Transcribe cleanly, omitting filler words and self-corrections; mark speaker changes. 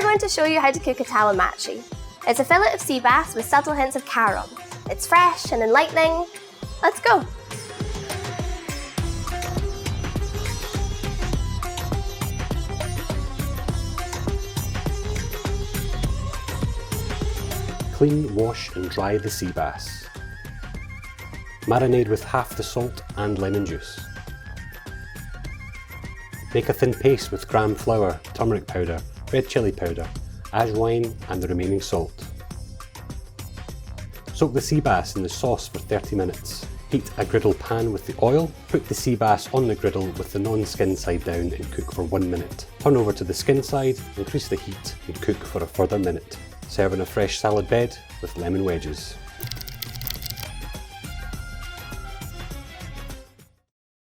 Speaker 1: want to show you how to cook a Tawa Macchi. It's a fillet of sea bass with subtle hints of carom. It's fresh and enlightening. Let's go!
Speaker 2: Clean, wash and dry the sea bass. Marinade with half the salt and lemon juice. Make a thin paste with gram flour, turmeric powder, red chilli powder, ajwain and the remaining salt. Soak the sea bass in the sauce for 30 minutes. Heat a griddle pan with the oil, put the sea bass on the griddle with the non-skin side down and cook for 1 minute. Turn over to the skin side, increase the heat and cook for a further minute. Serve in a fresh salad bed with lemon wedges.